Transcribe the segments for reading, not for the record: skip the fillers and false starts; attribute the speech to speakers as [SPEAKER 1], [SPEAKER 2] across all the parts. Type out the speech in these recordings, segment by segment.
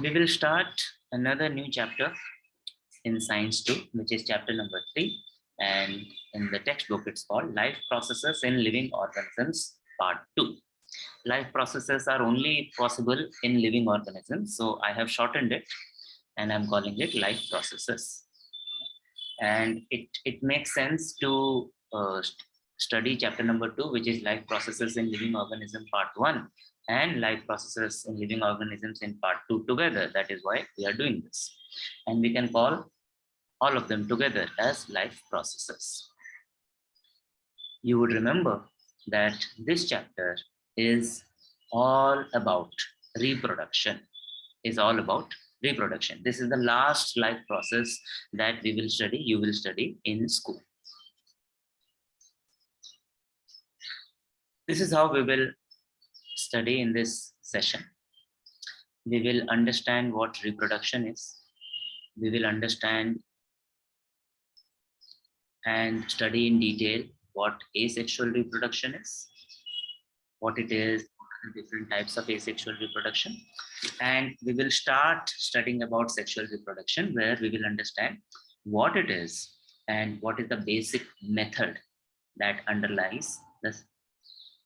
[SPEAKER 1] We will start another new chapter in Science 2, which is chapter number 3. And in the textbook, it's called Life Processes in Living Organisms, Part 2. Life processes are only possible in living organisms. So I have shortened it and I'm calling it life processes. And it makes sense to study chapter number 2, which is life processes in living organism part 1, and life processes in living organisms in part 2 together. That is why we are doing this. And we can call all of them together as life processes. You would remember that this chapter is all about reproduction, is all about reproduction. This is the last life process that we will study, you will study in school. This is how we will study in this session. We will understand what reproduction is. We will understand and study in detail what asexual reproduction is, what it is, different types of asexual reproduction. And we will start studying about sexual reproduction, where we will understand what it is and what is the basic method that underlies the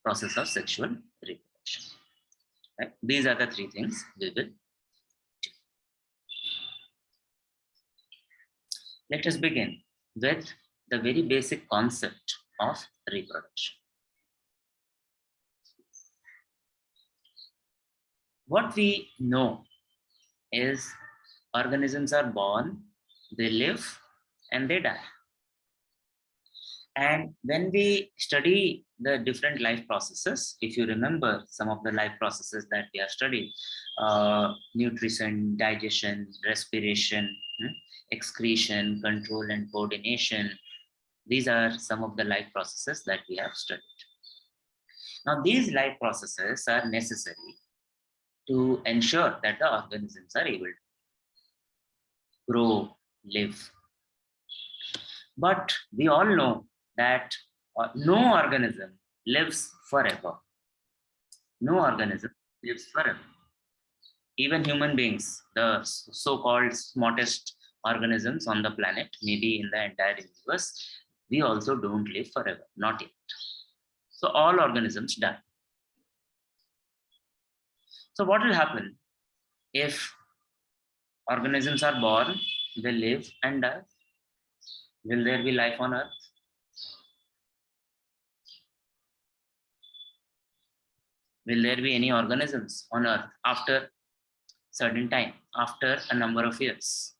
[SPEAKER 1] process of sexual reproduction. Right? These are the three things we will do. Let us begin with the very basic concept of reproduction. What we know is organisms are born, they live, and they die. And when we study the different life processes, if you remember some of the life processes that we have studied, nutrition, digestion, respiration, excretion, control and coordination, these are some of the life processes that we have studied. Now, these life processes are necessary to ensure that the organisms are able to grow, live. But we all know that no organism lives forever. No organism lives forever. Even human beings, the so-called smartest organisms on the planet, maybe in the entire universe, we also don't live forever, not yet. So all organisms die. So what will happen if organisms are born, they live and die? Will there be life on Earth? Will there be any organisms on Earth after certain time, after a number of years?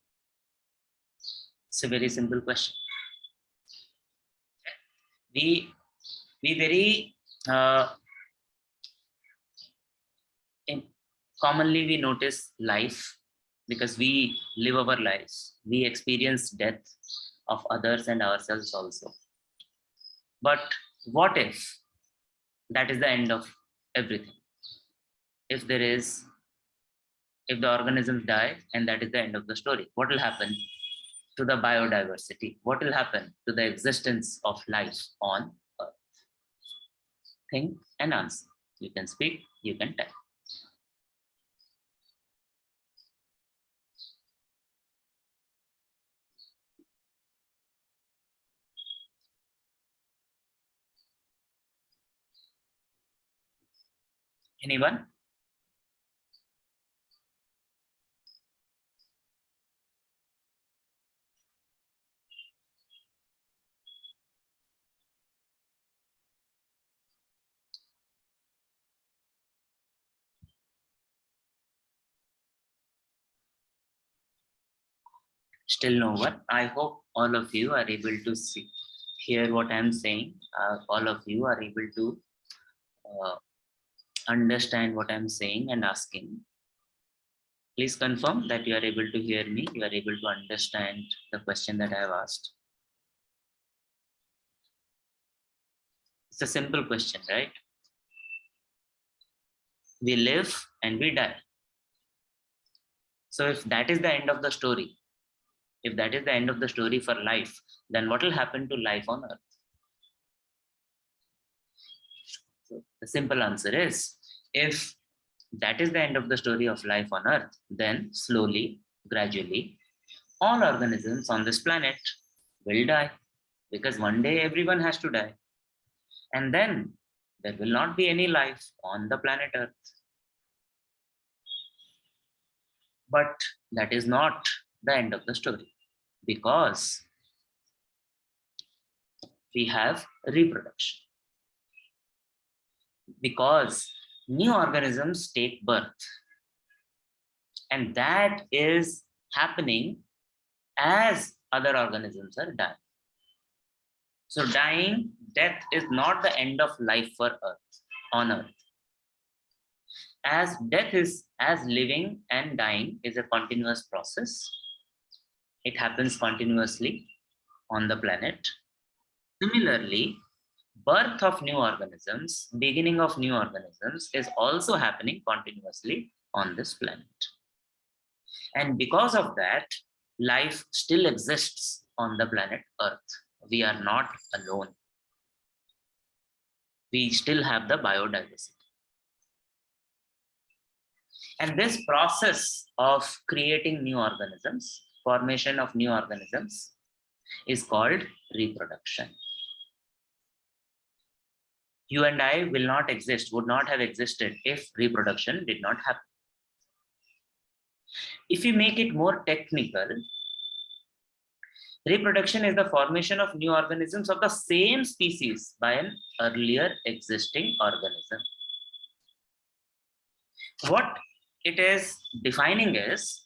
[SPEAKER 1] It's a very simple question. We very commonly we notice life because we live our lives. We experience death of others and ourselves also. But what if that is the end of everything? If the organisms die and that is the end of the story, what will happen to the biodiversity? What will happen to the existence of life on Earth? Think and answer. You can speak, you can type. Anyone? Still no one. I hope all of you are able to hear what I'm saying. All of you are able to understand what I'm saying and asking. Please confirm that you are able to hear me. You are able to understand the question that I have asked. It's a simple question, right? We live and we die. So if that is the end of the story, if that is the end of the story for life, then what will happen to life on Earth? So the simple answer is, if that is the end of the story of life on Earth, then slowly, gradually, all organisms on this planet will die, because one day everyone has to die. And then there will not be any life on the planet Earth. But that is not the end of the story, because we have reproduction. Because new organisms take birth, and that is happening as other organisms are dying. So death is not the end of life for Earth, on Earth. As living and dying is a continuous process. It happens continuously on the planet. Similarly, birth of new organisms, beginning of new organisms is also happening continuously on this planet. And because of that, life still exists on the planet Earth. We are not alone. We still have the biodiversity. And this process of creating new organisms, formation of new organisms, is called reproduction. You and I will not exist, would not have existed if reproduction did not happen. If we make it more technical, reproduction is the formation of new organisms of the same species by an earlier existing organism. What it is defining is,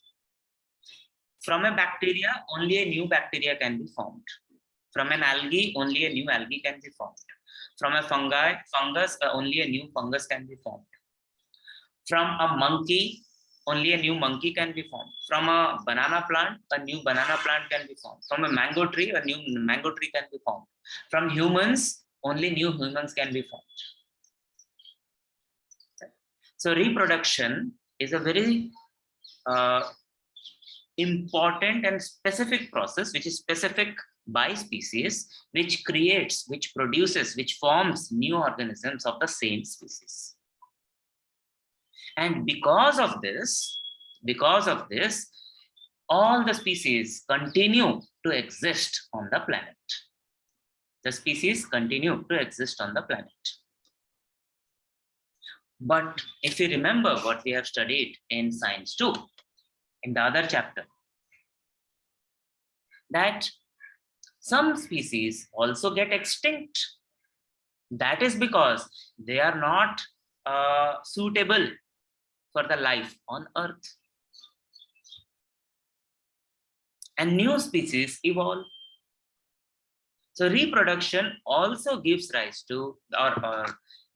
[SPEAKER 1] from a bacteria, only a new bacteria can be formed. From an algae, only a new algae can be formed. From a fungus, only a new fungus can be formed. From a monkey, only a new monkey can be formed. From a banana plant, a new banana plant can be formed. From a mango tree, a new mango tree can be formed. From humans, only new humans can be formed. So reproduction is a very important and specific process, which is specific by species, which creates, which produces, which forms new organisms of the same species. And because of this, all the species continue to exist on the planet. The species continue to exist on the planet. But if you remember what we have studied in Science 2, in the other chapter, that some species also get extinct. That is because they are not suitable for the life on Earth. And new species evolve. So reproduction also gives rise to, or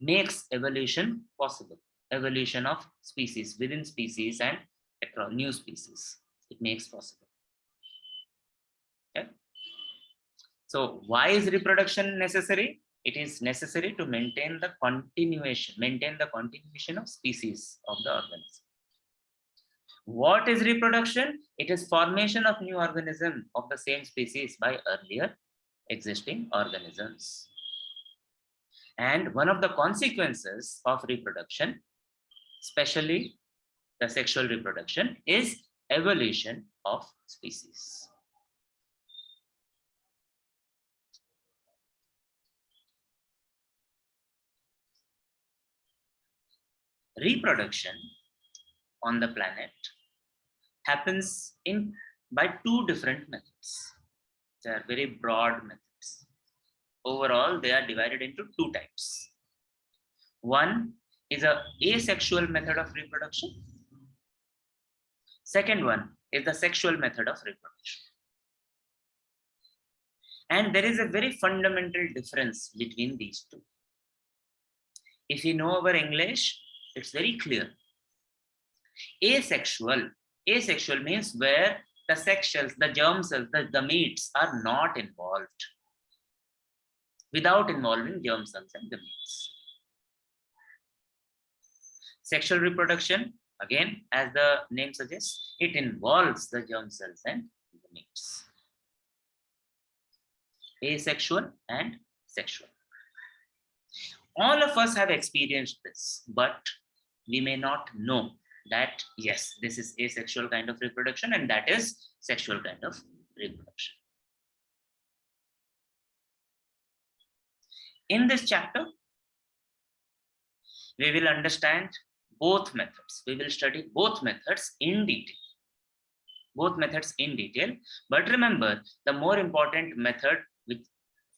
[SPEAKER 1] makes evolution possible. Evolution of species within species and across new species. It makes possible. Okay? So why is reproduction necessary? It is necessary to maintain the continuation of species of the organism. What is reproduction? It is formation of new organism of the same species by earlier existing organisms. And one of the consequences of reproduction, especially the sexual reproduction, is evolution of species. Reproduction on the planet happens by two different methods. They are very broad methods. Overall, they are divided into two types. One is an asexual method of reproduction. Second one is the sexual method of reproduction. And there is a very fundamental difference between these two. If you know our English, it's very clear. Asexual means where the sex cells, the germ cells, the gametes are not involved, without involving germ cells and gametes. Sexual reproduction, again, as the name suggests, it involves the germ cells and gametes. Asexual and sexual. All of us have experienced this, but we may not know that, yes, this is asexual kind of reproduction and that is sexual kind of reproduction. In this chapter, we will understand both methods. We will study both methods in detail. Both methods in detail. But remember, the more important method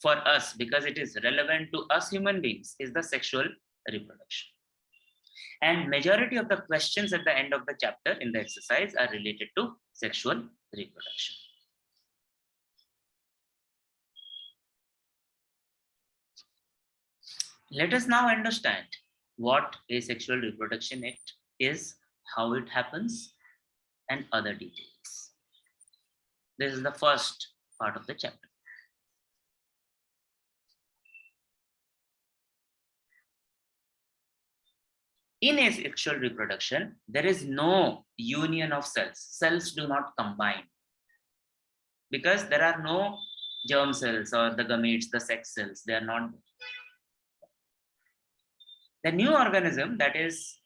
[SPEAKER 1] for us, because it is relevant to us human beings, is the sexual reproduction. And majority of the questions at the end of the chapter in the exercise are related to sexual reproduction. Let us now understand what asexual reproduction it is, how it happens, and other details. This is the first part of the chapter. In asexual reproduction, there is no union of cells. Cells do not combine because there are no germ cells or the gametes, the sex cells. They are not. The new organism that is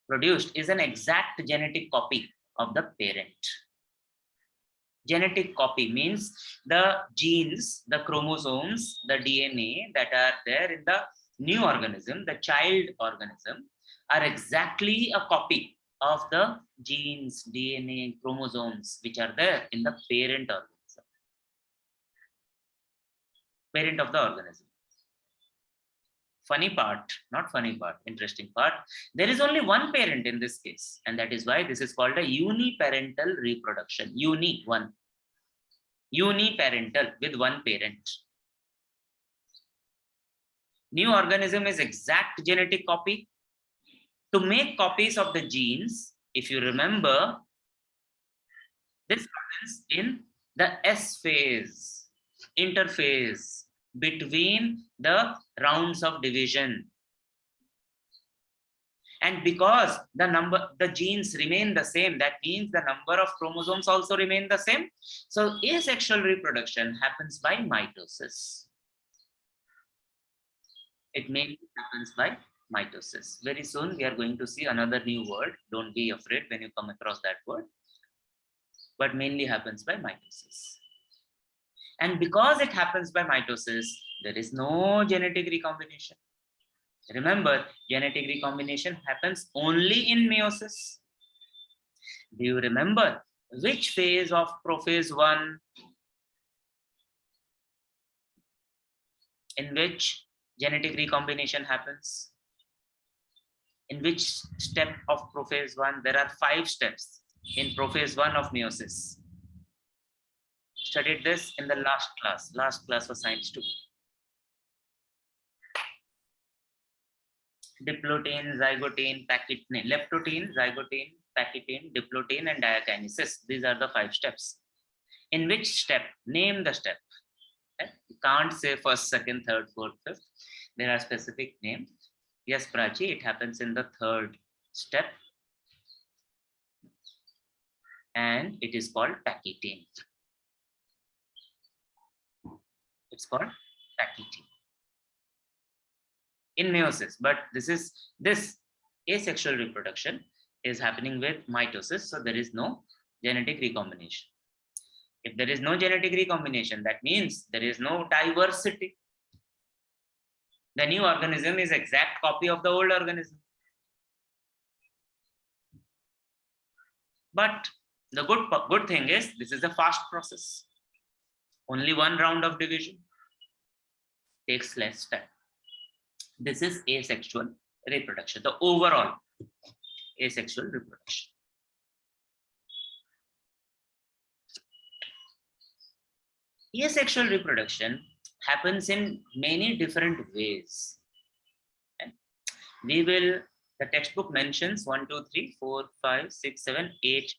[SPEAKER 1] produced is an exact genetic copy of the parent. Genetic copy means the genes, the chromosomes, the DNA that are there in the new organism, the child organism, are exactly a copy of the genes, DNA, chromosomes which are there in the parent organism. Parent of the organism. Funny part, not funny part, interesting part, there is only one parent in this case, and that is why this is called a uniparental reproduction. One. Uniparental, with one parent. New organism is exact genetic copy. To make copies of the genes, if you remember, this happens in the S phase, interphase between the rounds of division. And because the genes remain the same, that means the number of chromosomes also remain the same. So asexual reproduction happens by mitosis. It mainly happens by mitosis. Very soon we are going to see another new word. Don't be afraid when you come across that word. But mainly happens by mitosis. And because it happens by mitosis, there is no genetic recombination. Remember, genetic recombination happens only in meiosis. Do you remember which phase of prophase 1 in which genetic recombination happens? In which step of prophase 1? There are 5 steps in prophase 1 of meiosis. Studied this in the last class. Last class was science 2. Diplotin, zygotin, packitine, leptotin, zygotin, packitine, diplotin, and diakinesis. These are the 5 steps. In which step? Name the step. You can't say first, second, third, fourth, fifth. There are specific names. Yes, Prachi, it happens in the 3rd step. And it is called packitine. It's called packitine in meiosis, but this asexual reproduction is happening with mitosis, so there is no genetic recombination. If there is no genetic recombination, that means there is no diversity. The new organism is exact copy of the old organism. But the good thing is this is a fast process. Only one round of division takes less time. This is asexual reproduction, the overall asexual reproduction. Asexual reproduction happens in many different ways. Okay? The textbook mentions 1, 2, 3, 4, 5, 6, 7, 8.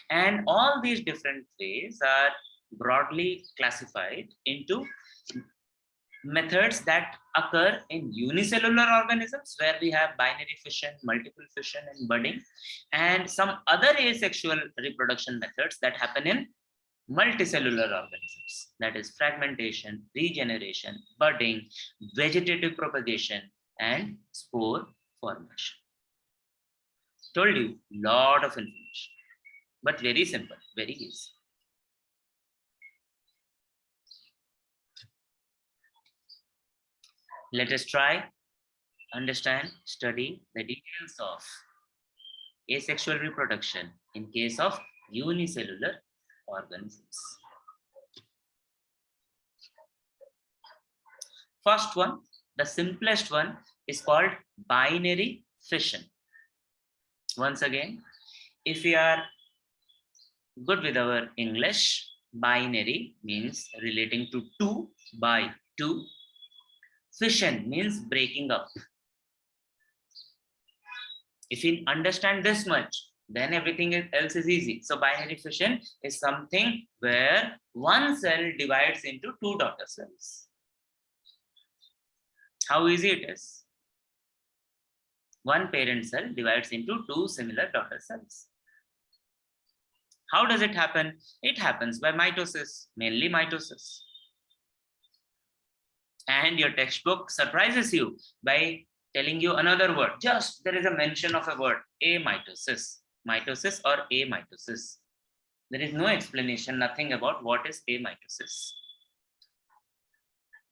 [SPEAKER 1] And all these different ways are broadly classified into methods that occur in unicellular organisms where we have binary fission, multiple fission, and budding, and some other asexual reproduction methods that happen in multicellular organisms, that is fragmentation, regeneration, budding, vegetative propagation, and spore formation. Told you, lot of information, but very simple, very easy. Let us try, understand, study the details of asexual reproduction in case of unicellular organisms. First one, the simplest one, is called binary fission. Once again, if we are good with our English, binary means relating to 2 by 2. Fission means breaking up. If you understand this much, then everything else is easy. So binary fission is something where one cell divides into 2 daughter cells. How easy it is? One parent cell divides into 2 similar daughter cells. How does it happen? It happens by mitosis, mainly mitosis. And your textbook surprises you by telling you another word. Just there is a mention of a word, amitosis. Mitosis or amitosis. There is no explanation, nothing about what is amitosis.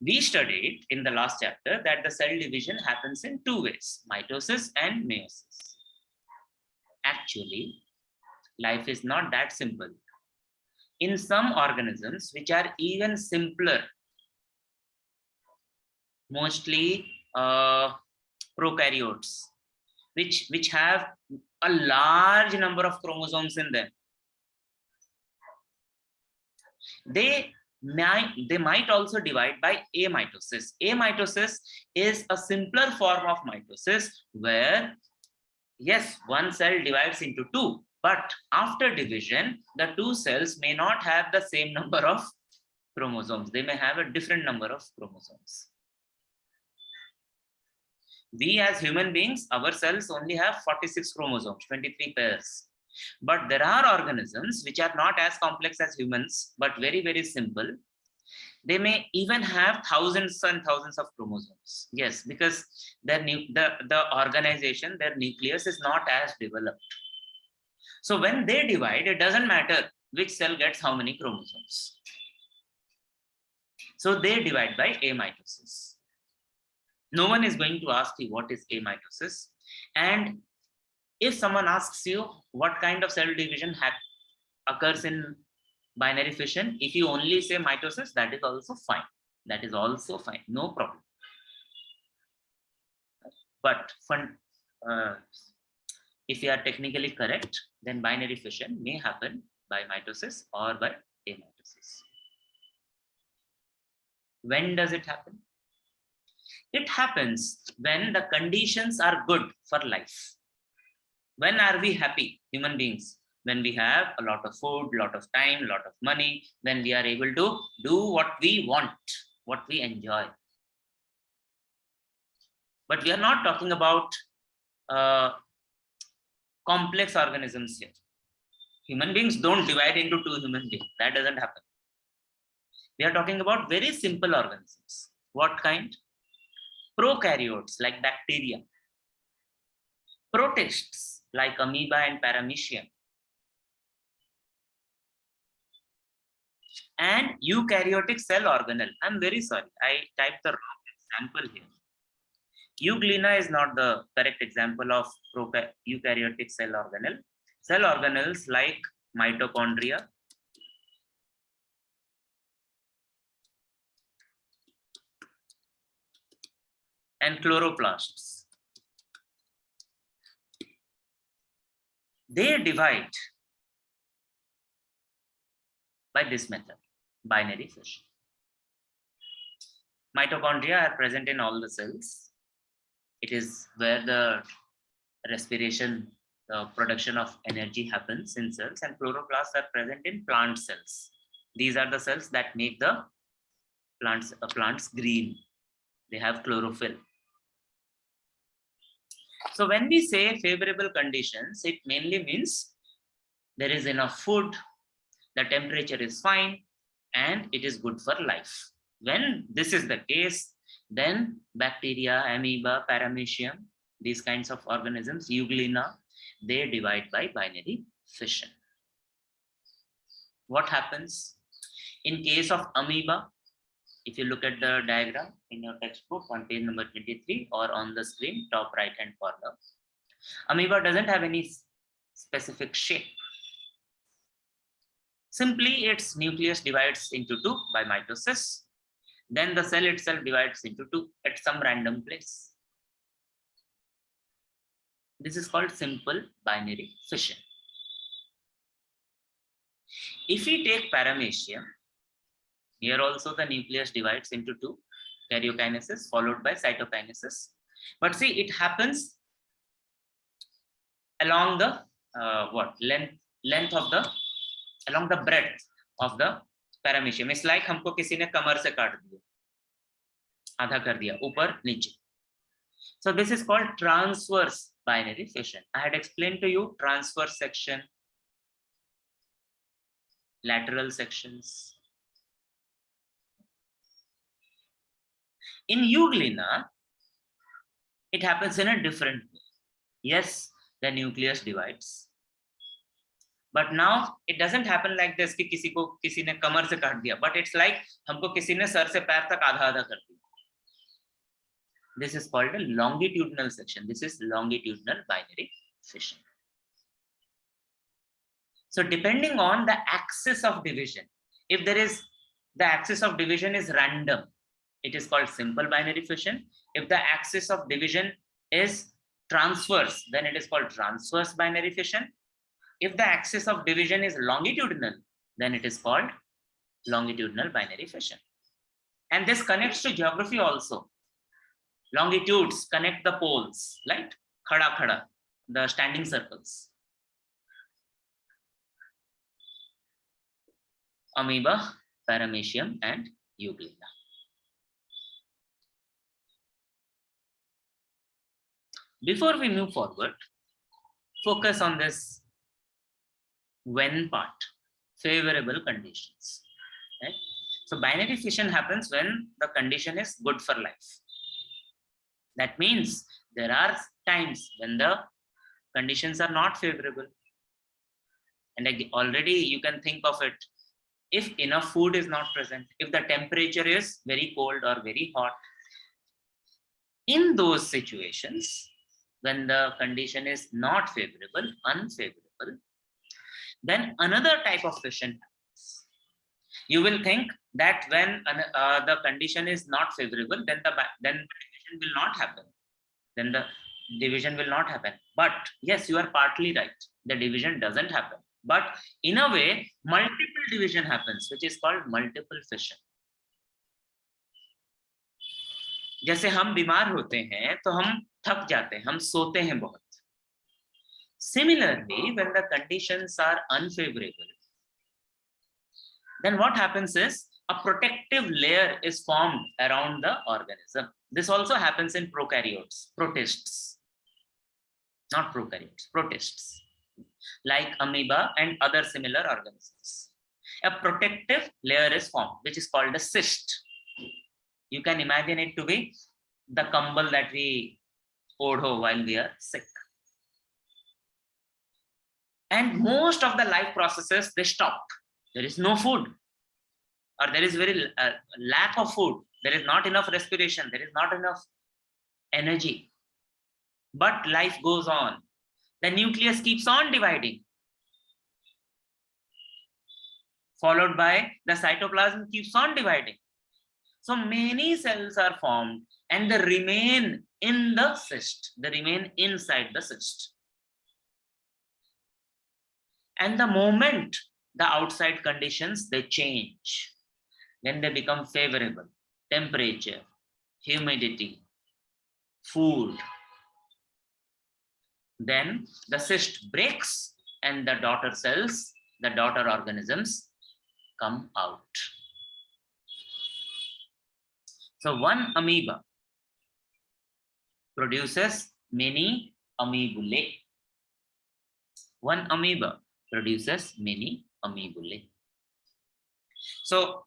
[SPEAKER 1] We studied in the last chapter that the cell division happens in 2 ways, mitosis and meiosis. Actually, life is not that simple. In some organisms which are even simpler, mostly prokaryotes, which have a large number of chromosomes in them, they might also divide by amitosis. Amitosis is a simpler form of mitosis where, yes, one cell divides into 2, but after division, the 2 cells may not have the same number of chromosomes. They may have a different number of chromosomes. We as human beings, our cells only have 46 chromosomes, 23 pairs. But there are organisms which are not as complex as humans, but very, very simple. They may even have thousands and thousands of chromosomes. Yes, because the organization, their nucleus is not as developed. So when they divide, it doesn't matter which cell gets how many chromosomes. So they divide by amitosis. No one is going to ask you what is amitosis. And if someone asks you what kind of cell division occurs in binary fission, if you only say mitosis, that is also fine. That is also fine, no problem. But if you are technically correct, then binary fission may happen by mitosis or by amitosis. When does it happen? It happens when the conditions are good for life. When are we happy, human beings? When we have a lot of food, lot of time, lot of money, when we are able to do what we want, what we enjoy. But we are not talking about complex organisms here. Human beings don't divide into 2 human beings. That doesn't happen. We are talking about very simple organisms. What kind? Prokaryotes like bacteria. Protists like amoeba and paramecium. And eukaryotic cell organelle. I'm very sorry, I typed the wrong example here. Euglena is not the correct example of eukaryotic cell organelle. Cell organelles like mitochondria, and chloroplasts. They divide by this method, binary fission. Mitochondria are present in all the cells. It is where the respiration, the production of energy happens in cells, and chloroplasts are present in plant cells. These are the cells that make the plants green. They have chlorophyll. So when we say favorable conditions, it mainly means there is enough food, the temperature is fine, and it is good for life. When this is the case, then bacteria, amoeba, paramecium, these kinds of organisms, Euglena, they divide by binary fission. What happens in case of amoeba? If you look at the diagram in your textbook on page number 23 or on the screen, top right hand corner, amoeba doesn't have any specific shape. Simply its nucleus divides into two by mitosis. Then the cell itself divides into two at some random place. This is called simple binary fission. If we take Paramecium, here also the nucleus divides into two, karyokinesis followed by cytokinesis. But see, it happens along the length of the, along the breadth of the Paramecium. It's like हमको किसी ने कमर से काट दिया, आधा कर दिया, ऊपर नीचे. So this is called transverse binary fission. I had explained to you transverse section, lateral sections. In Euglena, it happens in a different way. Yes, the nucleus divides, but now it doesn't happen like this कि किसी को किसी ने कमर से काट दिया, but it's like हमको किसी ने सर से पैर तक आधा आधा कर दिया. This is called a longitudinal section. This is longitudinal binary fission. So depending on the axis of division, if there is, the axis of division is random, it is called simple binary fission. If the axis of division is transverse, then it is called transverse binary fission. If the axis of division is longitudinal, then it is called longitudinal binary fission. And this connects to geography also. Longitudes connect the poles, like khada khada, the standing circles. Amoeba, Paramecium, and Euglena. Before we move forward, focus on this when part, favorable conditions. Right? So binary fission happens when the condition is good for life. That means there are times when the conditions are not favorable. And already you can think of it, if enough food is not present, if the temperature is very cold or very hot, in those situations, when the condition is not favorable, unfavorable, then another type of fission happens. You will think that when the condition is not favorable, then the division will not happen. Then the division will not happen. But yes, you are partly right. The division doesn't happen. But in a way, multiple division happens, which is called multiple fission. जैसे हम बीमार होते हैं तो हम थक जाते हैं, हम सोते हैं बहुत. Similarly, when the conditions are unfavorable, then what happens is a protective layer is formed around the organism. This also happens in prokaryotes, protists, not prokaryotes, protists, like amoeba and other similar organisms. A protective layer is formed, which is called a cyst. You can imagine it to be the kambal that we odho while we are sick. And most of the life processes, they stop. There is no food, or there is very lack of food. There is not enough respiration. There is not enough energy. But life goes on. The nucleus keeps on dividing, followed by the cytoplasm keeps on dividing. So many cells are formed and they remain in the cyst. They remain inside the cyst. And the moment the outside conditions, they change, then they become favorable. Temperature, humidity, food. Then the cyst breaks and the daughter cells, the daughter organisms come out. So one amoeba produces many amoebulae. One amoeba produces many amoebulae. So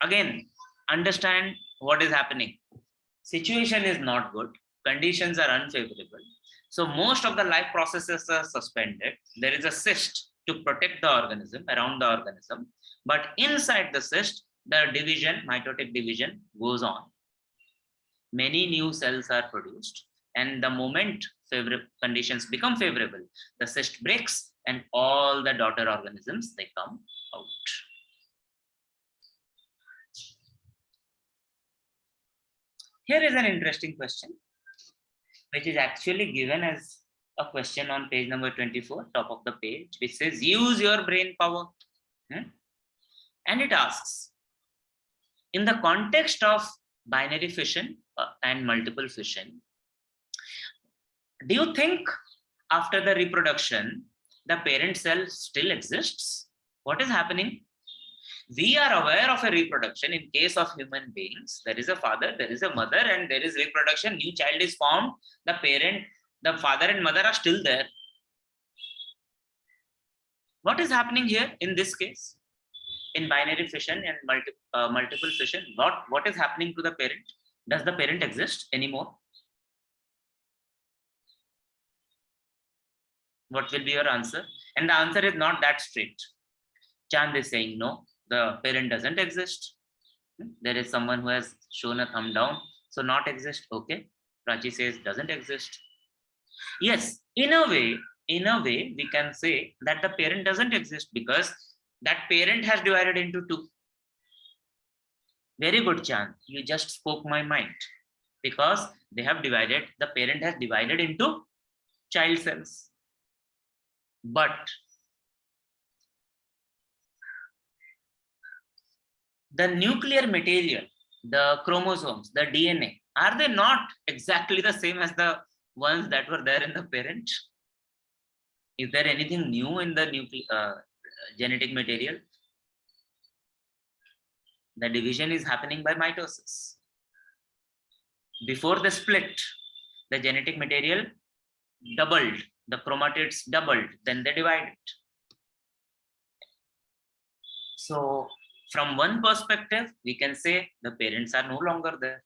[SPEAKER 1] again, understand what is happening. Situation is not good. conditions are unfavorable. So most of the life processes are suspended. There is a cyst to protect the organism, around the organism. But inside the cyst, the division, mitotic division goes on. Many new cells are produced. And the moment conditions become favorable, the cyst breaks and all the daughter organisms, they come out. Here is an interesting question, which is actually given as a question on page number 24, top of the page, which says, use your brain power. And it asks, in the context of binary fission and multiple fission, do you think after the reproduction, the parent cell still exists? What is happening? We are aware of a reproduction in case of human beings. There is a father, there is a mother, and there is reproduction. New child is formed. The parent, the father and mother are still there. What is happening here in this case? In binary fission and multiple fission, what is happening to the parent? Does the parent exist anymore? What will be your answer? And the answer is not that straight. Chand is saying no, the parent doesn't exist. There is someone who has shown a thumb down. So not exist. Okay. Prachi says doesn't exist. Yes, in a way, we can say that the parent doesn't exist because that parent has divided into two. Very good, Chand. You just spoke my mind. Because they have divided, the parent has divided into child cells. But the nuclear material, the chromosomes, the DNA, are they not exactly the same as the ones that were there in the parent? Is there anything new in the genetic material? The division is happening by mitosis. Before the split, the genetic material doubled, the chromatids doubled, then they divided. So from one perspective, we can say the parents are no longer there.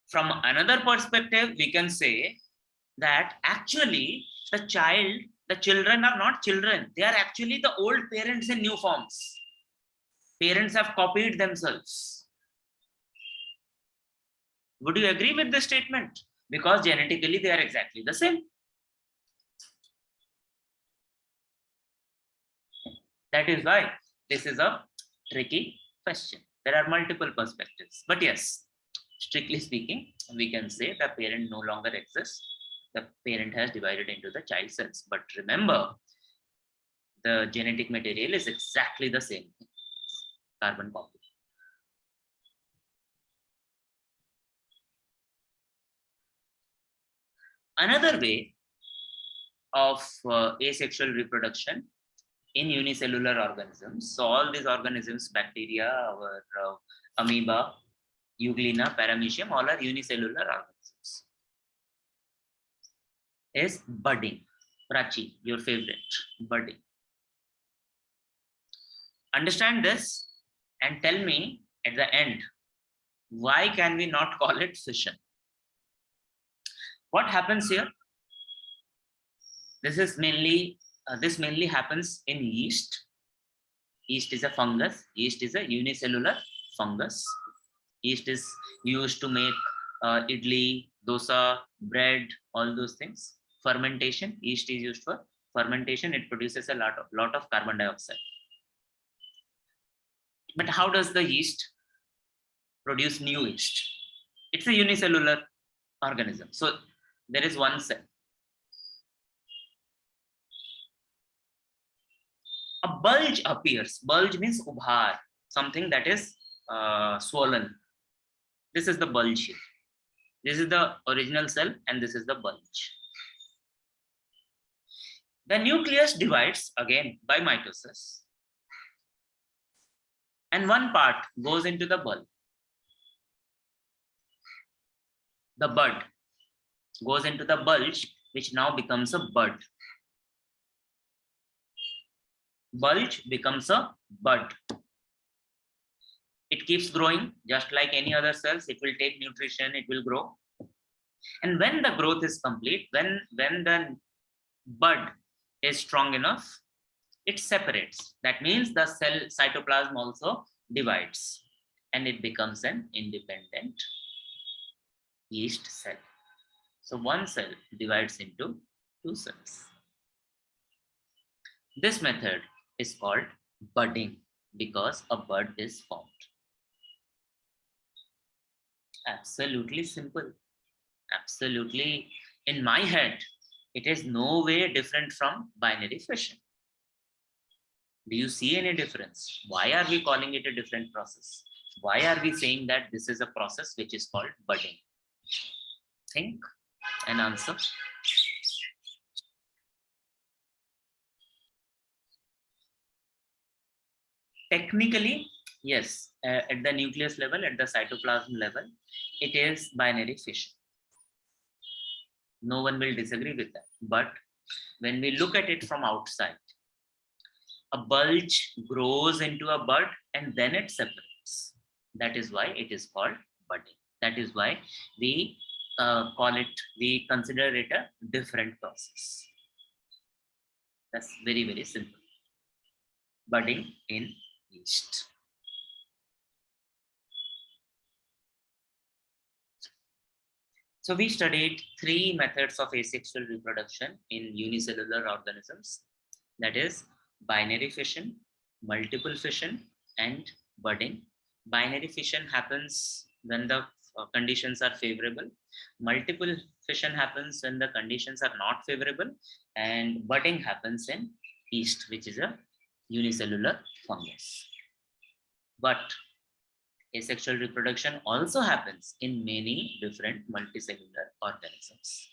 [SPEAKER 1] From another perspective, we can say that actually the children are not children. They are actually the old parents in new forms. Parents have copied themselves. Would you agree with this statement? Because genetically they are exactly the same. That is why this is a tricky question. There are multiple perspectives. But yes, strictly speaking, we can say the parent no longer exists. The parent has divided into the child cells. But remember, the genetic material is exactly the same thing. Carbon copy. Another way of asexual reproduction in unicellular organisms. So all these organisms, bacteria, our amoeba, euglena, paramecium, all are unicellular organisms. Is budding. Prachi, your favorite, budding. Understand this and tell me at the end, why can we not call it fission? What happens here? This mainly happens in yeast. Yeast is a fungus. Yeast is a unicellular fungus. Yeast is used to make idli, dosa, bread, all those things. Fermentation. Yeast is used for fermentation. It produces a lot of carbon dioxide. But how does the yeast produce new yeast? It's a unicellular organism. So there is one cell. A bulge appears. Bulge means ubhar, something that is swollen. This is the bulge here. This is the original cell and this is the bulge. The nucleus divides again by mitosis. And one part goes into the bulb. The bud goes into the bulge, which now becomes a bud. Bulge becomes a bud. It keeps growing just like any other cells. It will take nutrition, it will grow. And when the growth is complete, when the bud is strong enough, it separates. That means the cell cytoplasm also divides and it becomes an independent yeast cell. So one cell divides into two cells. This method is called budding because a bud is formed. Absolutely simple. Absolutely, in my head, it is no way different from binary fission. Do you see any difference? Why are we calling it a different process? Why are we saying that this is a process which is called budding? Think and answer. Technically, yes, at the nucleus level, at the cytoplasm level, it is binary fission. No one will disagree with that. But when we look at it from outside, a bulge grows into a bud and then it separates. That is why it is called budding. That is why we we consider it a different process. That's very, very simple. Budding in yeast. So we studied three methods of asexual reproduction in unicellular organisms. That is binary fission, multiple fission, and budding. Binary fission happens when the conditions are favorable. Multiple fission happens when the conditions are not favorable. And budding happens in yeast, which is a unicellular fungus. But asexual reproduction also happens in many different multicellular organisms.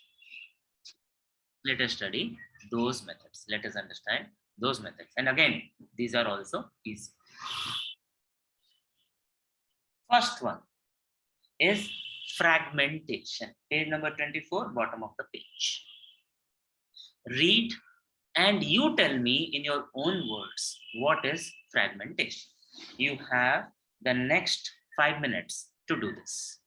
[SPEAKER 1] Let us study those methods. Let us understand those methods. And again, these are also easy. First one is fragmentation. Page number 24, bottom of the page. Read and you tell me in your own words what is fragmentation. You have the next 5 minutes to do this.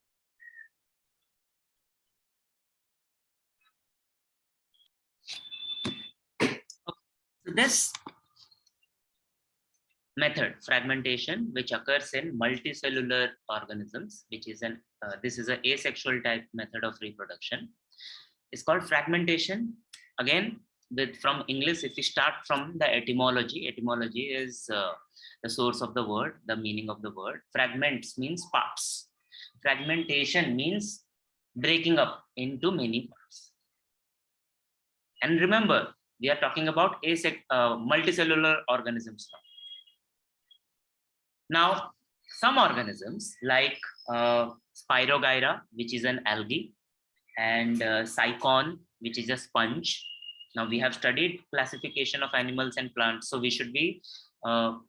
[SPEAKER 1] Okay. So this method, fragmentation, which occurs in multicellular organisms, which is this is an asexual type method of reproduction, is called fragmentation. Again, from English, if we start from the etymology, etymology is the source of the word, the meaning of the word. Fragments means parts. Fragmentation means breaking up into many parts. And remember, we are talking about multicellular organisms now. Now, some organisms like Spirogyra, which is an algae, and Cycon, which is a sponge. Now, we have studied classification of animals and plants, so we should be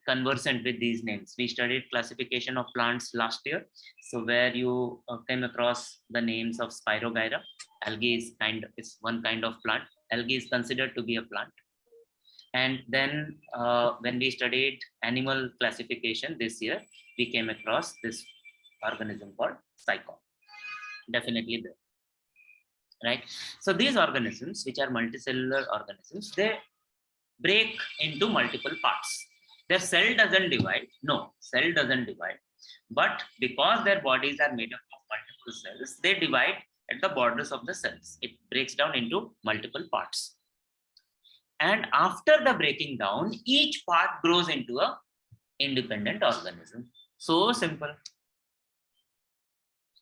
[SPEAKER 1] conversant with these names. We studied classification of plants last year, so where you came across the names of Spirogyra. Algae is one kind of plant. Algae is considered to be a plant. And then when we studied animal classification this year, we came across this organism called Cycon. Definitely there. Right? So these organisms, which are multicellular organisms, they break into multiple parts. Their cell doesn't divide. No, cell doesn't divide. But because their bodies are made up of multiple cells, they divide at the borders of the cells. It breaks down into multiple parts. And after the breaking down, each part grows into an independent organism. So simple.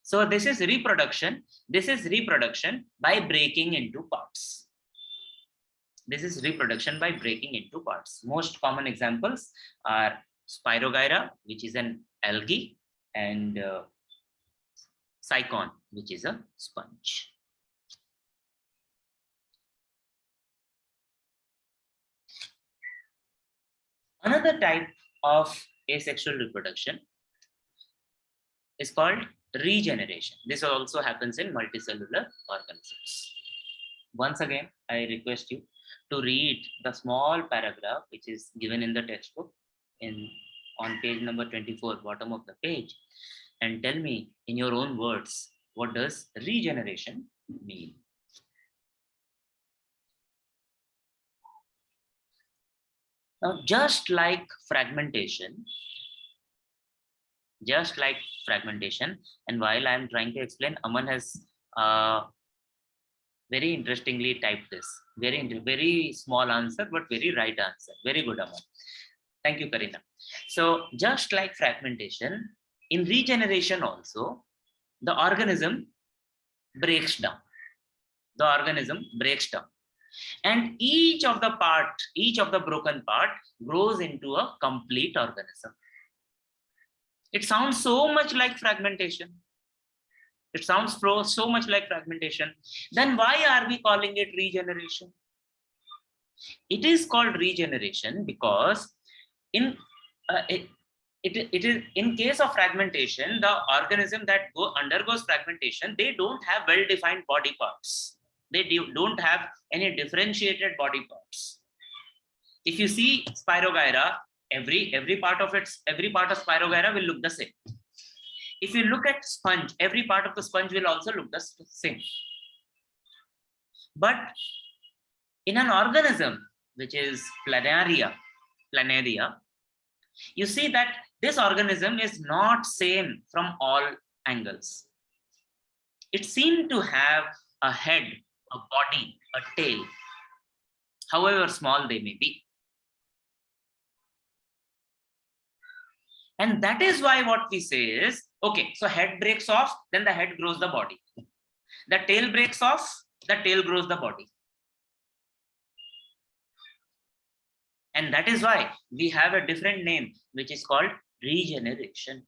[SPEAKER 1] So this is reproduction. This is reproduction by breaking into parts. This is reproduction by breaking into parts. Most common examples are Spirogyra, which is an algae, and Cycon, which is a sponge. Another type of asexual reproduction is called regeneration. This also happens in multicellular organisms. Once again, I request you to read the small paragraph which is given in the textbook on page number 24, bottom of the page, and tell me in your own words, what does regeneration mean. Now, just like fragmentation, and while I'm trying to explain, Aman has very interestingly typed this. Very small answer, but very right answer. Very good, Aman. Thank you, Karina. So just like fragmentation, in regeneration also, the organism breaks down. And each of the broken part grows into a complete organism. It sounds so much like fragmentation. Then why are we calling it regeneration? It is called regeneration because in it is in case of fragmentation, the organism that undergoes fragmentation, they don't have well-defined body parts. They don't have any differentiated body parts. If you see Spirogyra, every part of Spirogyra will look the same. If you look at sponge, every part of the sponge will also look the same. But in an organism which is planaria, you see that this organism is not same from all angles. It seems to have a head, a body, a tail, however small they may be. And that is why what we say is, okay, so head breaks off, then the head grows the body. The tail breaks off, the tail grows the body. And that is why we have a different name, which is called regeneration.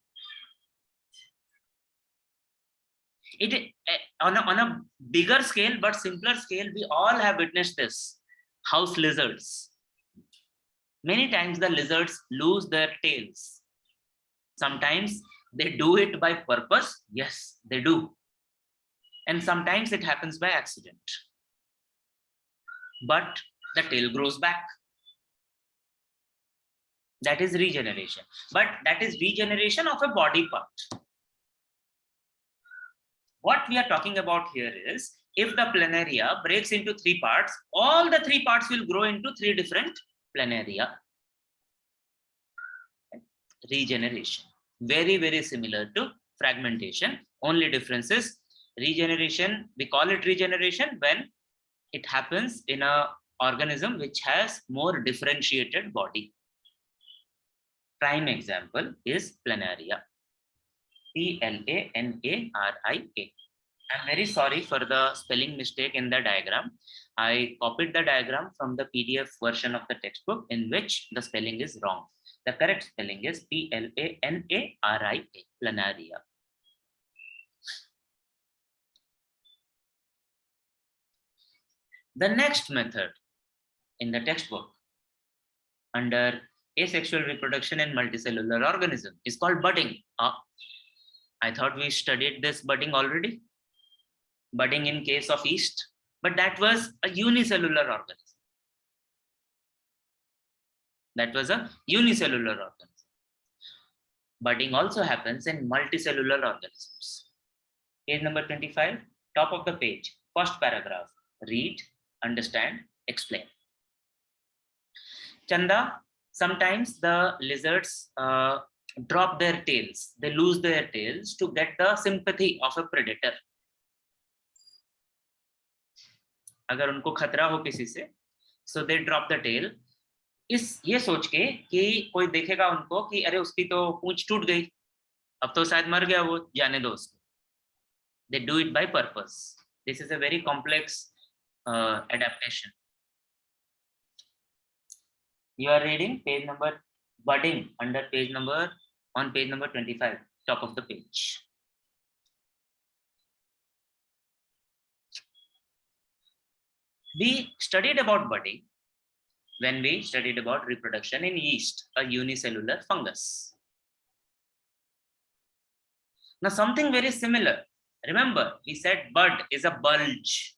[SPEAKER 1] It on a bigger scale, but simpler scale, we all have witnessed this. House lizards. Many times the lizards lose their tails. Sometimes they do it by purpose. Yes, they do. And sometimes it happens by accident. But the tail grows back. That is regeneration. But that is regeneration of a body part. What we are talking about here is, if the planaria breaks into 3 parts, all the 3 parts will grow into 3 different planaria. Regeneration. Very, very similar to fragmentation. Only difference is regeneration, we call it regeneration when it happens in an organism which has more differentiated body. Prime example is planaria. Planaria. I'm very sorry for the spelling mistake in the diagram. I copied the diagram from the PDF version of the textbook in which the spelling is wrong. The correct spelling is Planaria, planaria. The next method in the textbook under asexual reproduction in multicellular organism is called budding. I thought we studied this budding already. Budding in case of yeast, but that was a unicellular organism. Budding also happens in multicellular organisms. Page number 25, top of the page, first paragraph. Read, understand, explain. Chanda, sometimes the lizards drop their tails. They lose their tails to get the sympathy of a predator. अगर उनको खतरा हो किसी से, so they drop the tail. ये सोच के कि कोई देखेगा उनको कि अरे उसकी तो पूंछ टूट गई, अब तो शायद मर गया वो, जाने दो उसको. They do it by purpose. This is a very complex adaptation. You are reading page number budding on page number 25, top of the page. We studied about budding when we studied about reproduction in yeast, a unicellular fungus. Now something very similar. Remember, we said bud is a bulge.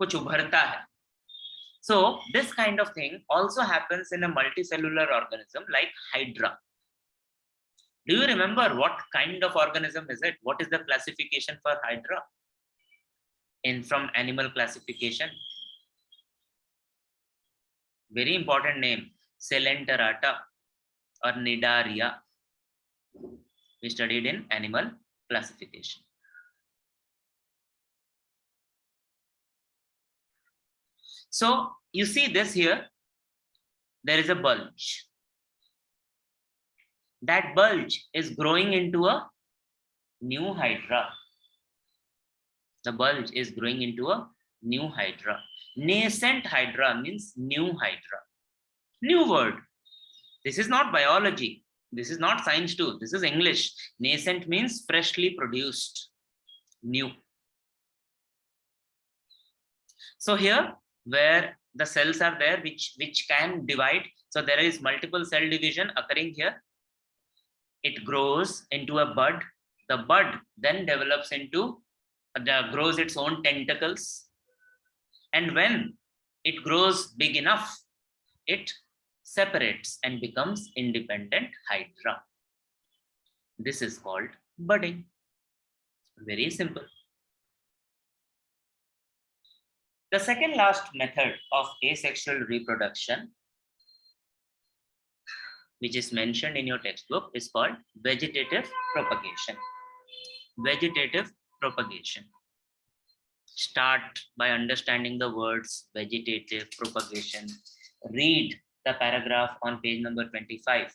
[SPEAKER 1] कुछ उभरता है. So this kind of thing also happens in a multicellular organism like Hydra. Do you remember what kind of organism is it? What is the classification for Hydra? in from animal classification. Very important name, Coelenterata or Nidaria. We studied in animal classification. So you see this here, there is a bulge. That bulge is growing into a new hydra. The bulge is growing into a new hydra. Nascent hydra means new hydra. New word. This is not biology. This is not science too. This is English. Nascent means freshly produced. New. So here, where the cells are there, which can divide. So there is multiple cell division occurring here. It grows into a bud. The bud then develops into, grows its own tentacles. And when it grows big enough, it separates and becomes independent hydra. This is called budding. Very simple. The second last method of asexual reproduction, which is mentioned in your textbook, is called vegetative propagation. Vegetative propagation. Start by understanding the words vegetative propagation. Read the paragraph on page number 25,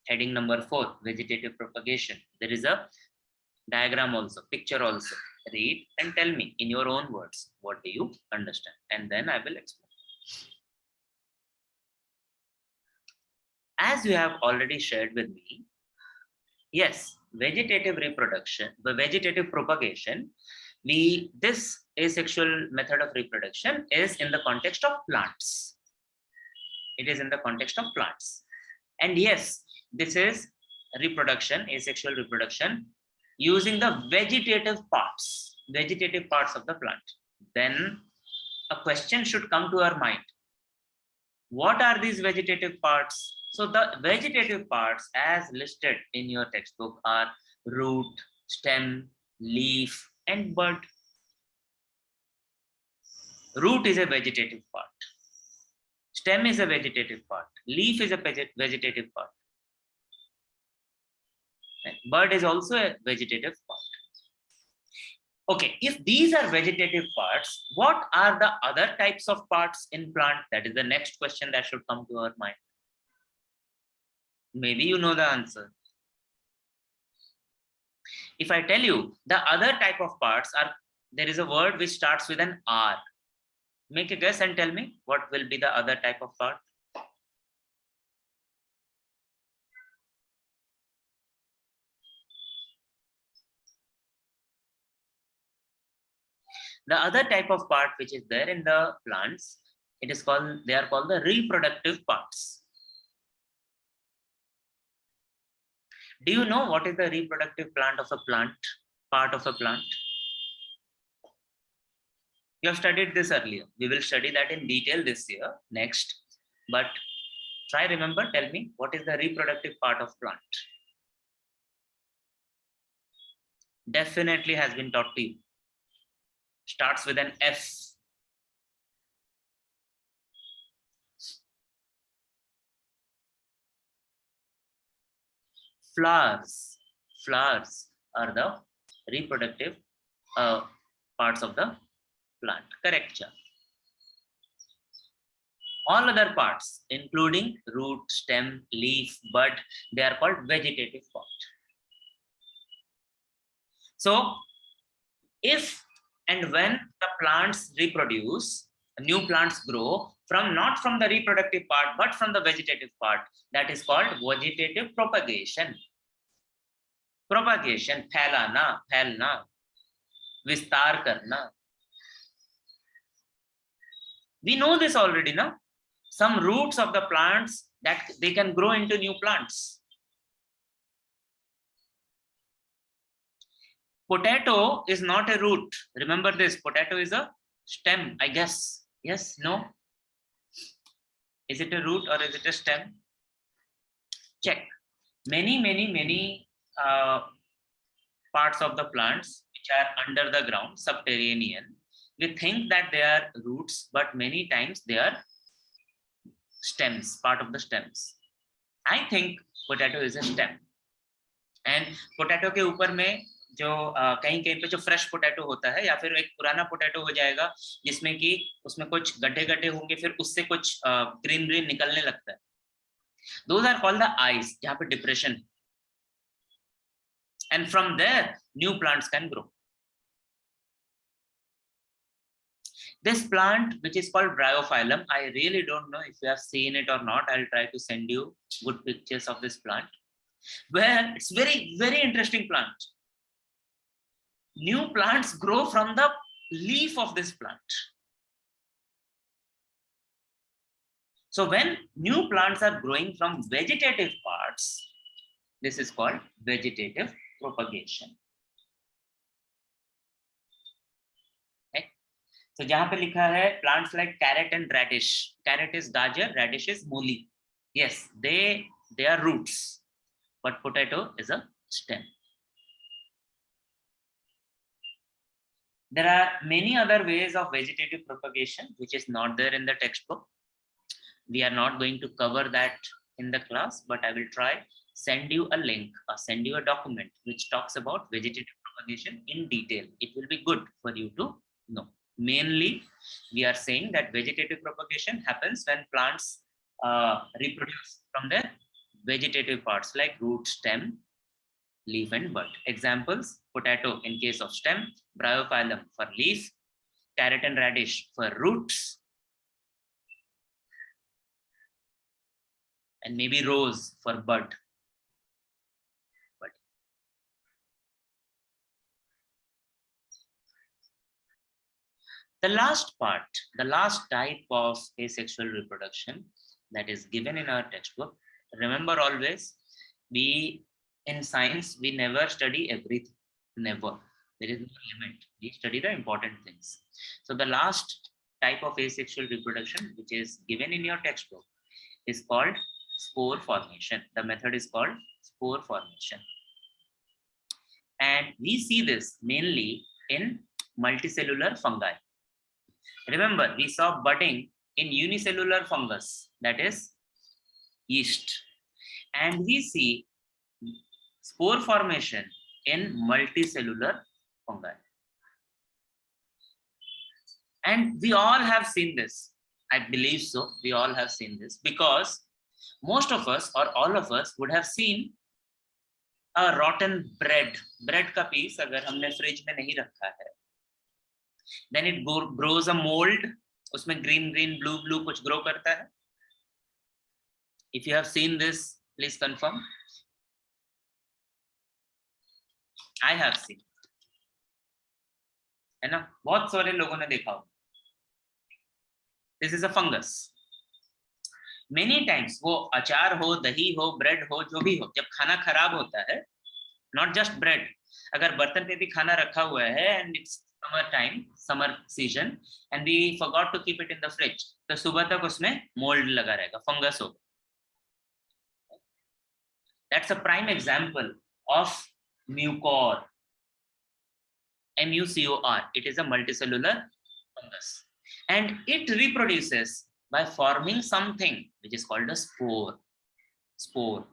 [SPEAKER 1] heading number 4, vegetative propagation. There is a diagram also, picture also. Read and tell me in your own words, what do you understand? And then I will explain. As you have already shared with me, yes, vegetative reproduction, the vegetative propagation, this asexual method of reproduction is in the context of plants. It is in the context of plants. And yes, this is reproduction, asexual reproduction, using the vegetative parts of the plant. Then a question should come to our mind. What are these vegetative parts? So the vegetative parts as listed in your textbook are root, stem, leaf, and bud. Root is a vegetative part. Stem is a vegetative part. Leaf is a vegetative part. And bud is also a vegetative part. Okay, if these are vegetative parts, what are the other types of parts in plant? That is the next question that should come to our mind. Maybe you know the answer. If I tell you the other type of parts are, there is a word which starts with an R. Make a guess and tell me what will be the other type of part. The other type of part which is there in the plants, it is called, they are called the reproductive parts. Do you know what is the reproductive part of a plant? You have studied this earlier. We will study that in detail this year, next. But try remember, tell me, what is the reproductive part of plant? Definitely has been taught to you. Starts with an F. Flowers. Flowers are the reproductive parts of the plant. Correct, Cha. All other parts, including root, stem, leaf, bud, they are called vegetative part. So, if and when the plants reproduce, new plants grow from, not from the reproductive part, but from the vegetative part, that is called vegetative propagation. Propagation, phailana, vistar karna. We know this already, no? Some roots of the plants that they can grow into new plants. Potato is not a root. Remember this, potato is a stem, I guess. Yes, no? Is it a root or is it a stem? Check. Many parts of the plants which are under the ground, subterranean, We think that they are roots, but many times they are stems, part of the stems. I think potato is a stem. And potato के ऊपर में जो कहीं कहीं पे जो fresh potato होता है या फिर एक पुराना पोटैटो हो जाएगा जिसमें कि उसमें कुछ गड्ढे गड्ढे होंगे, फिर उससे कुछ ग्रीन ग्रीन निकलने लगता है. Those are called the eyes, जहाँ पे depression. And from there, new plants can grow. This plant, which is called Bryophyllum, I really don't know if you have seen it or not. I'll try to send you good pictures of this plant. Where it's very, very interesting plant. New plants grow from the leaf of this plant. So when new plants are growing from vegetative parts, this is called vegetative propagation. Okay. So जहाँ पे लिखा है plants like carrot and radish. Carrot is gajar, radish is mooli. Yes, they are roots, but potato is a stem. There are many other ways of vegetative propagation which is not there in the textbook. We are not going to cover that in the class, but I will try send you a link or send you a document which talks about vegetative propagation in detail. It will be good for you to know. Mainly, we are saying that vegetative propagation happens when plants reproduce from their vegetative parts like root, stem, leaf and bud. Examples: potato in case of stem, Bryophyllum for leaf, carrot and radish for roots, and maybe rose for bud. The last part, the last type of asexual reproduction that is given in our textbook. Remember always, in science, we never study everything. Never. There is no limit. We study the important things. So the last type of asexual reproduction, which is given in your textbook, is called spore formation. The method is called spore formation. And we see this mainly in multicellular fungi. Remember, we saw budding in unicellular fungus, that is yeast. And we see spore formation in multicellular fungi. And we all have seen this. I believe so. We all have seen this because most of us or all of us would have seen a rotten bread. Bread का piece अगर हमने fridge में नहीं रखा है, then it grows a mold. उसमें green, blue कुछ grow करता है. If you have seen this, please confirm. I have seen. है ना? बहुत सारे लोगों ने देखा हो. This is a fungus. Many times वो अचार हो, दही हो, bread हो, जो भी हो, जब खाना खराब होता है, not just bread, अगर बर्तन पे भी खाना रखा हुआ है and it's summer time, summer season, and we forgot to keep it in the fridge, तो सुबह तक उसमें mold लगा रहेगा, fungus होगा. That's a prime example of mucor. MUCOR. It is a multicellular fungus, and it reproduces by forming something which is called a spore. Spore.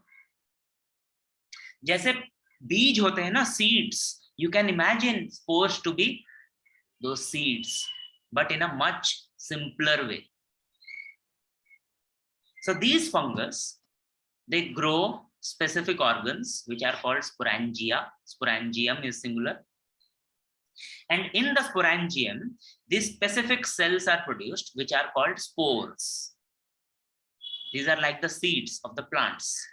[SPEAKER 1] जैसे बीज होते हैं ना, seeds. You can imagine spores to be those seeds, but in a much simpler way. So these fungus, they grow specific organs which are called sporangia. Sporangium is singular. And in the sporangium, these specific cells are produced which are called spores. These are like the seeds of the plants.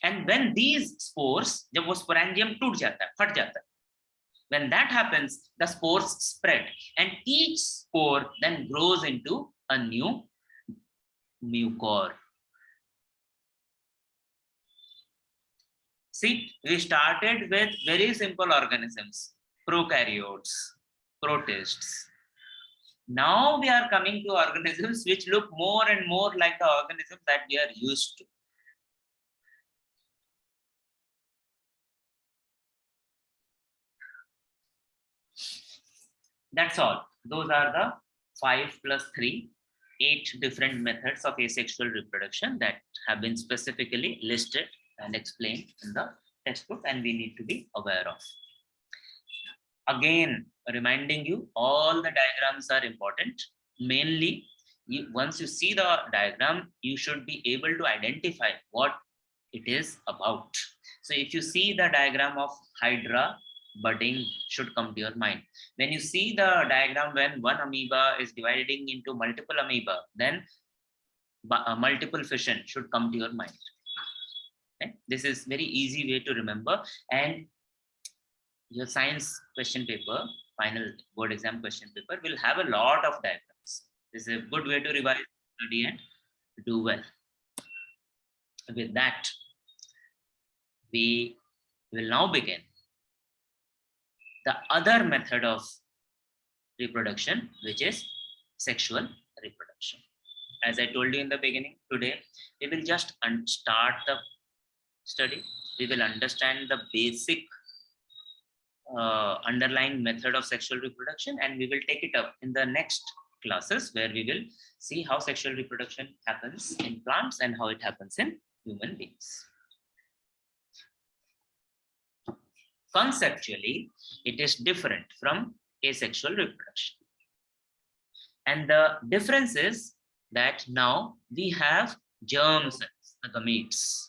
[SPEAKER 1] And when these spores, जब वो sporangium टूट जाता है, फट जाता है, when that happens, the spores spread, and each spore then grows into a new mucor. See, we started with very simple organisms, prokaryotes, protists. Now we are coming to organisms which look more and more like the organisms that we are used to. That's all. Those are the 5 plus 3, 8 different methods of asexual reproduction that have been specifically listed and explained in the textbook, and we need to be aware of. Again, reminding you, all the diagrams are important. Mainly, once you see the diagram, you should be able to identify what it is about. So if you see the diagram of Hydra, budding should come to your mind. When you see the diagram when one amoeba is dividing into multiple amoeba, then multiple fission should come to your mind. Okay? This is very easy way to remember, and your science question paper, final board exam question paper, will have a lot of diagrams. This is a good way to revise, study, and do well. With that, we will now begin the other method of reproduction, which is sexual reproduction. As I told you in the beginning, today we will just start the study. We will understand the basic underlying method of sexual reproduction, and we will take it up in the next classes, where we will see how sexual reproduction happens in plants and how it happens in human beings. Conceptually, it is different from asexual reproduction. And the difference is that now we have germ cells, the gametes.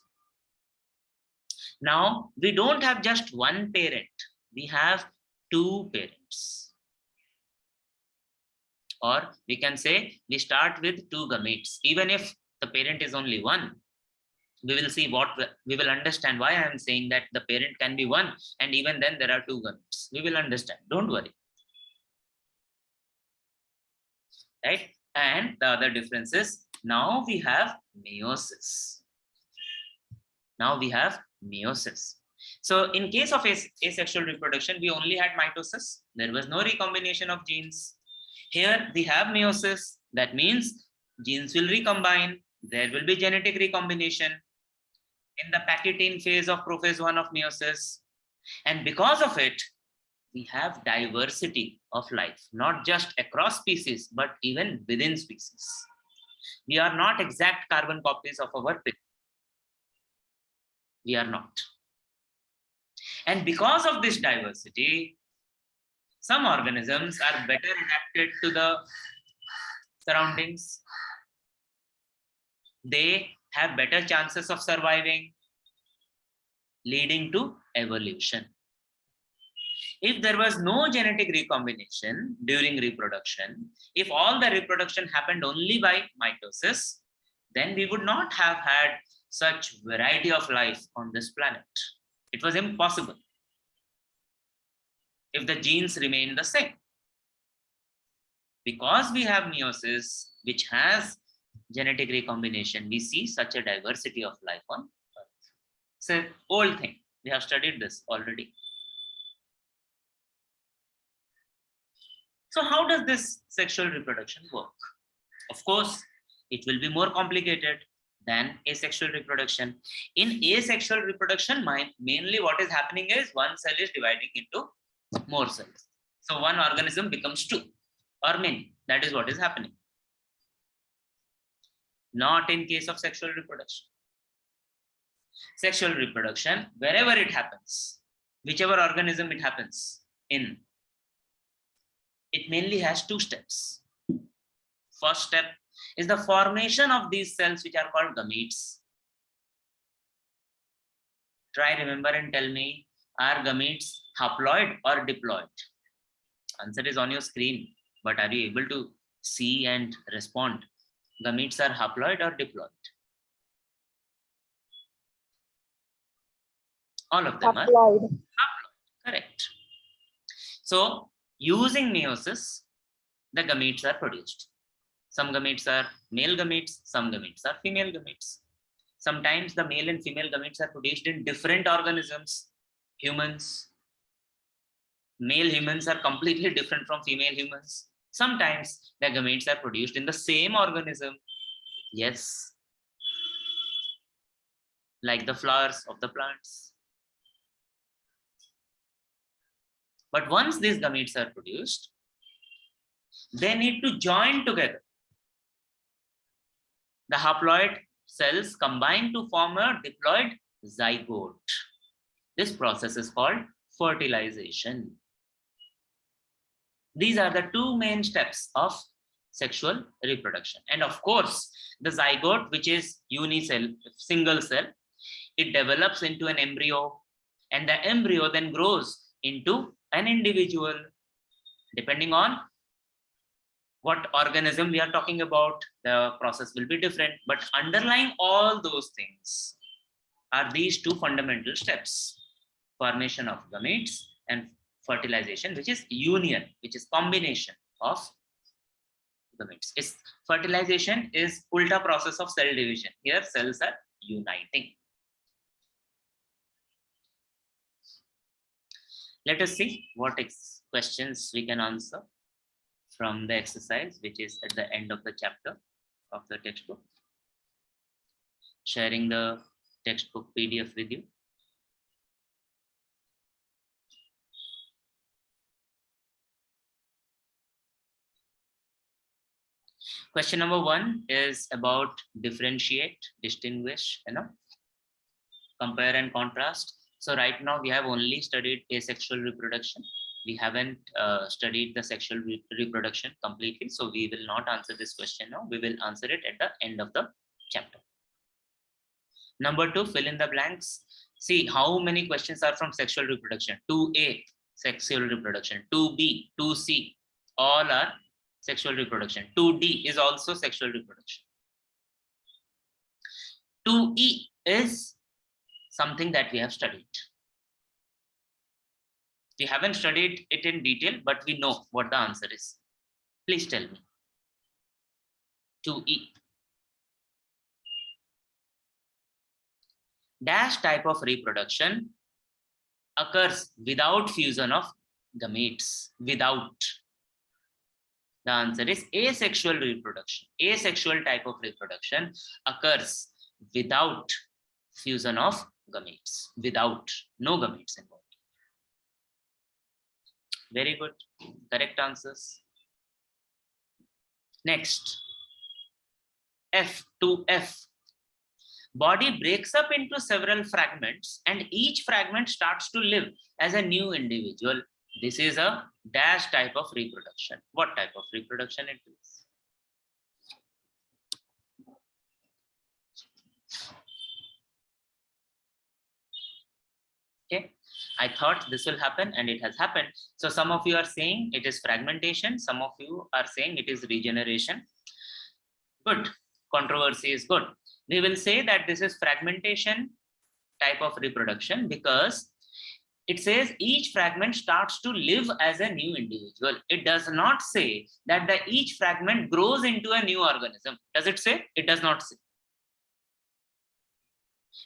[SPEAKER 1] Now, we don't have just one parent, we have two parents. Or we can say we start with two gametes. Even if the parent is only one, we will see we will understand why I am saying that the parent can be one, and even then there are two gametes. We will understand, don't worry. Right? And the other difference is, now we have meiosis. Now we have meiosis. So in case of asexual reproduction, we only had mitosis. There was no recombination of genes. Here we have meiosis. That means genes will recombine. There will be genetic recombination in the Paquetine phase of prophase 1 of meiosis. And because of it, we have diversity of life, not just across species, but even within species. We are not exact carbon copies of our parents. We are not. And because of this diversity, some organisms are better adapted to the surroundings. They have better chances of surviving, leading to evolution. If there was no genetic recombination during reproduction, if all the reproduction happened only by mitosis, then we would not have had such variety of life on this planet. It was impossible if the genes remain the same. Because we have meiosis, which has genetic recombination, we see such a diversity of life on Earth. It's an old thing. We have studied this already. So how does this sexual reproduction work? Of course, it will be more complicated than asexual reproduction. In asexual reproduction, mainly what is happening is one cell is dividing into more cells. So one organism becomes two or many. That is what is happening. Not in case of sexual reproduction. Sexual reproduction, wherever it happens, whichever organism it happens in, it mainly has two steps. First step is the formation of these cells, which are called gametes. Try, remember, and tell me, are gametes haploid or diploid? Answer is on your screen, but are you able to see and respond? Gametes are haploid or diploid? All of them are haploid. Correct. So, using meiosis, the gametes are produced. Some gametes are male gametes, some gametes are female gametes. Sometimes the male and female gametes are produced in different organisms. Humans, male humans are completely different from female humans. Sometimes the gametes are produced in the same organism. Yes, like the flowers of the plants. But once these gametes are produced, they need to join together. The haploid cells combine to form a diploid zygote. This process is called fertilization. These are the two main steps of sexual reproduction. And of course, the zygote, which is unicell, single cell, it develops into an embryo, and the embryo then grows into an individual. Depending on what organism we are talking about, the process will be different, but underlying all those things are these two fundamental steps: formation of gametes and fertilization, which is union, which is combination of gametes. Fertilization is ulta process of cell division. Here cells are uniting. Let us see what questions we can answer from the exercise, which is at the end of the chapter of the textbook. Sharing the textbook PDF with you. Question number 1 is about differentiate, distinguish, compare and contrast. So right now we have only studied asexual reproduction. We haven't studied the sexual reproduction completely. So we will not answer this question now. We will answer it at the end of the chapter. Number 2, fill in the blanks. See how many questions are from sexual reproduction. 2A, sexual reproduction. 2B, 2C, all are sexual reproduction. 2D is also sexual reproduction. 2E is something that we have studied. We haven't studied it in detail, but we know what the answer is. Please tell me. 2E. Dash type of reproduction occurs without fusion of gametes. Without. The answer is asexual reproduction. Asexual type of reproduction occurs without fusion of gametes. Without. No gametes involved. Very good. Correct answers. Next. F. 2F. Body breaks up into several fragments and each fragment starts to live as a new individual. This is a dash type of reproduction. What type of reproduction it is? Okay, I thought this will happen and it has happened. So some of you are saying it is fragmentation. Some of you are saying it is regeneration. Good. Controversy is good. We will say that this is fragmentation type of reproduction because it says each fragment starts to live as a new individual. It does not say that each fragment grows into a new organism. Does it say? It does not say.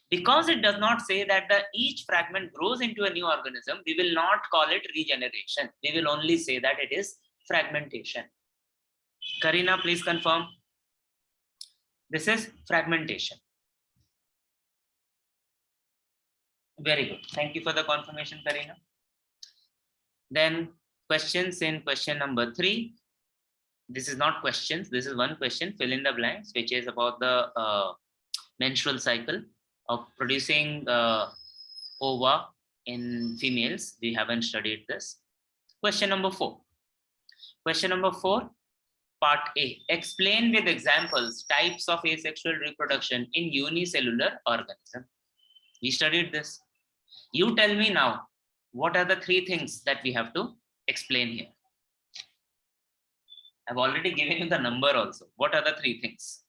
[SPEAKER 1] Because it does not say that each fragment grows into a new organism, we will not call it regeneration. We will only say that it is fragmentation. Karina, please confirm. This is fragmentation. Very good. Thank you for the confirmation, Karina. Then questions in question number 3. This is not questions. This is one question. Fill in the blanks, which is about the menstrual cycle of producing ova in females. We haven't studied this. Question number 4. Question number 4, part A. Explain with examples types of asexual reproduction in unicellular organism. We studied this. You tell me now, what are the 3 things that we have to explain here? I've already given you the number also. What are the 3 things?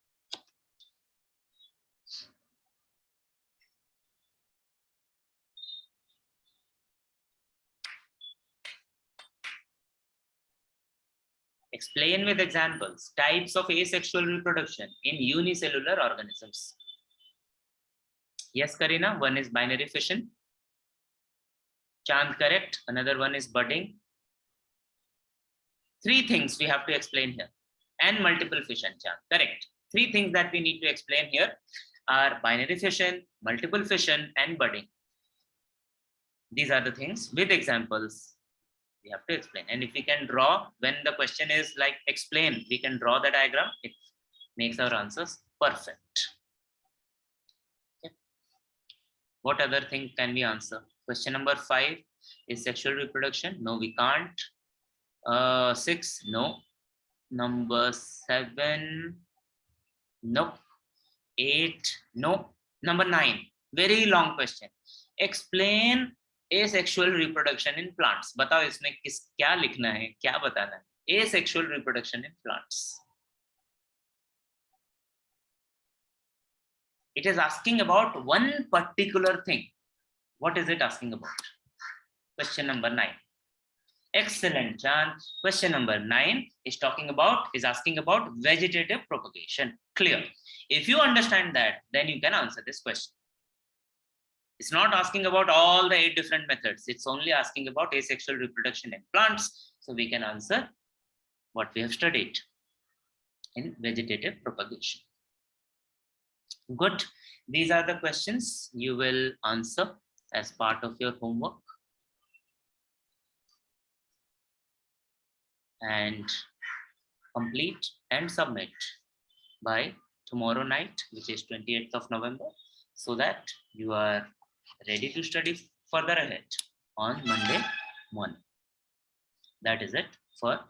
[SPEAKER 1] Explain with examples types of asexual reproduction in unicellular organisms. Yes, Karina, one is binary fission. Chand, correct. Another one is budding. 3 things we have to explain here. And multiple fission, Chand, correct. 3 things that we need to explain here are binary fission, multiple fission, and budding. These are the things with examples. We have to explain. And if we can draw, when the question is like explain, we can draw the diagram. It makes our answers perfect. Okay. What other thing can we answer? Question number 5 is sexual reproduction. No, we can't. 6, no. Number 7, no. 8, no. Number 9, very long question. Explain asexual reproduction in plants. बताओ इसमें क्या लिखना है, क्या बताना है? Asexual reproduction in plants. It is asking about one particular thing. What is it asking about? Question number 9. Excellent, John. Question number 9 is asking about vegetative propagation. Clear. If you understand that, then you can answer this question. It's not asking about all the 8 different methods. It's only asking about asexual reproduction in plants. So we can answer what we have studied in vegetative propagation. Good. These are the questions you will answer as part of your homework. And complete and submit by tomorrow night, which is 28th of November, so that you are ready to study further ahead on Monday morning. That is it for